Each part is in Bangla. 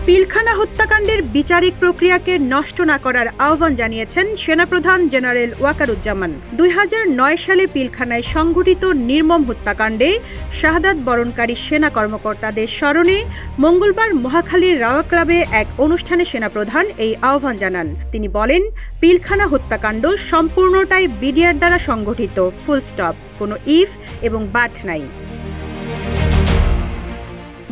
পিলখানা হত্যাকাণ্ডের বিচারিক প্রক্রিয়াকে নষ্ট না করার আহ্বান জানিয়েছেন সেনাপ্রধান জেনারেল ওয়াকারুজ্জামান। 2009 সালে পিলখানায় সংঘটিত নির্মম হত্যাকাণ্ডে শাহাদাত বরণকারী সেনা কর্মকর্তাদের স্মরণে মঙ্গলবার মহাখালীর রাওয়া ক্লাবে এক অনুষ্ঠানে সেনাপ্রধান এই আহ্বান জানান। তিনি বলেন, পিলখানা হত্যাকাণ্ড সম্পূর্ণটাই বিডিআর দ্বারা সংঘটিত, ফুল স্টপ, কোনো ইফ এবং বাট নাই।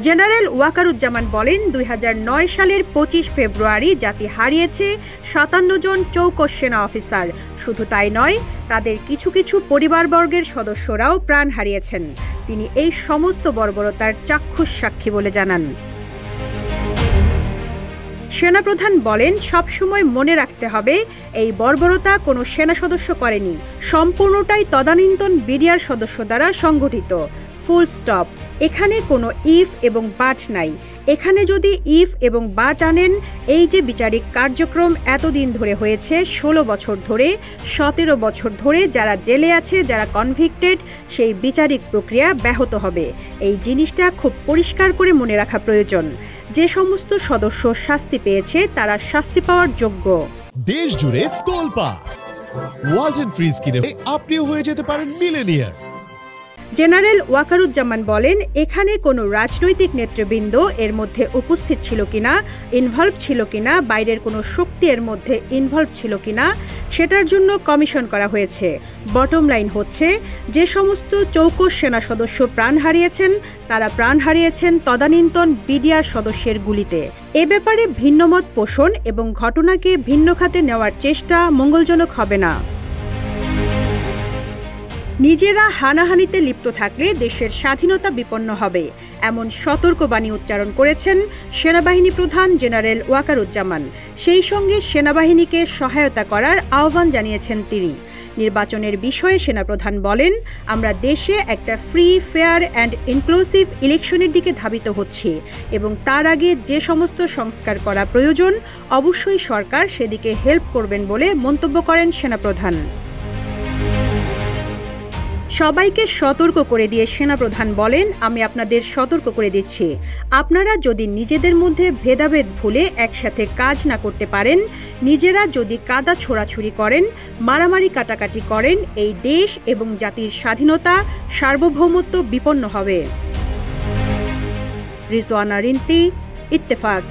জেনারেল ওয়াকারুজ্জামান বলেন, 2009 সালের 25 ফেব্রুয়ারি জাতি হারিয়েছে 57 জন চৌকস সেনা অফিসার। শুধু তাই নয়, তাদের কিছু কিছু পরিবারবর্গের সদস্যরাও প্রাণ হারিয়েছেন। তিনি এই সমস্ত বর্বরতার চাক্ষুষ সাক্ষী বলে জানান। সেনাপ্রধান বলেন, সবসময় মনে রাখতে হবে এই বর্বরতা কোনো সেনা সদস্য করেনি, সম্পূর্ণটাই তদানীন্তন বিডিআর সদস্য দ্বারা সংঘটিত, ফুল স্টপ। এখানে কোনো ইফ এবং বাট নাই। এখানে যদি ইফ এবং বাট আনেন, এই যে বিচারিক কার্যক্রম এতদিন ধরে হয়েছে, 16 বছর ধরে, 17 বছর ধরে, যারা জেলে আছে, যারা কনভিক্টেড, সেই বিচারিক প্রক্রিয়া ব্যাহত হবে। এই জিনিসটা খুব পরিষ্কার করে মনে রাখা প্রয়োজন। যে সমস্ত সদস্য শাস্তি পেয়েছে তারা শাস্তি পাওয়ার যোগ্য। দেশ জুড়ে তোলপাড়, ওয়ালটন ফ্রিজ কিনে আপনিও হয়ে যেতে পারেন মিলেনিয়ার। জেনারেল ওয়াকারুজ্জামান বলেন, এখানে কোনো রাজনৈতিক নেতৃবৃন্দ এর মধ্যে উপস্থিত ছিল কিনা, ইনভলভ ছিল কিনা, বাইরের কোনো শক্তি এর মধ্যে ইনভলভ ছিল কিনা, সেটার জন্য কমিশন করা হয়েছে। বটম লাইন হচ্ছে, যে সমস্ত চৌকস সেনা সদস্য প্রাণ হারিয়েছেন, তারা প্রাণ হারিয়েছেন তদানীন্তন বিডিআর সদস্যের গুলিতে। এ ব্যাপারে ভিন্নমত পোষণ এবং ঘটনাকে ভিন্ন খাতে নেওয়ার চেষ্টা মঙ্গলজনক হবে না। নিজেরা হানাহানিতে লিপ্ত থাকলে দেশের স্বাধীনতা বিপন্ন হবে, এমন সতর্কবাণী উচ্চারণ করেছেন সেনাবাহিনী প্রধান জেনারেল ওয়াকারুজ্জামান। সেই সঙ্গে সেনাবাহিনীকে সহায়তা করার আহ্বান জানিয়েছেন তিনি। নির্বাচনের বিষয়ে সেনাপ্রধান বলেন, আমরা দেশে একটা ফ্রি, ফেয়ার অ্যান্ড ইনক্লুসিভ ইলেকশনের দিকে ধাবিত হচ্ছি এবং তার আগে যে সমস্ত সংস্কার করা প্রয়োজন, অবশ্যই সরকার সেদিকে হেল্প করবেন বলে মন্তব্য করেন সেনাপ্রধান। সবাইকে সতর্ক করে দিয়ে সেনাপ্রধান বলেন, আমি আপনাদের সতর্ক করে দিচ্ছি, আপনারা যদি নিজেদের মধ্যে ভেদাভেদ ভুলে একসাথে কাজ না করতে পারেন, নিজেরা যদি কাদা ছোড়াছুড়ি করেন, মারামারি কাটাকাটি করেন, এই দেশ এবং জাতির স্বাধীনতা, সার্বভৌমত্ব বিপন্ন হবে। রিজওয়ানা রিন্তি, ইত্তেফাক।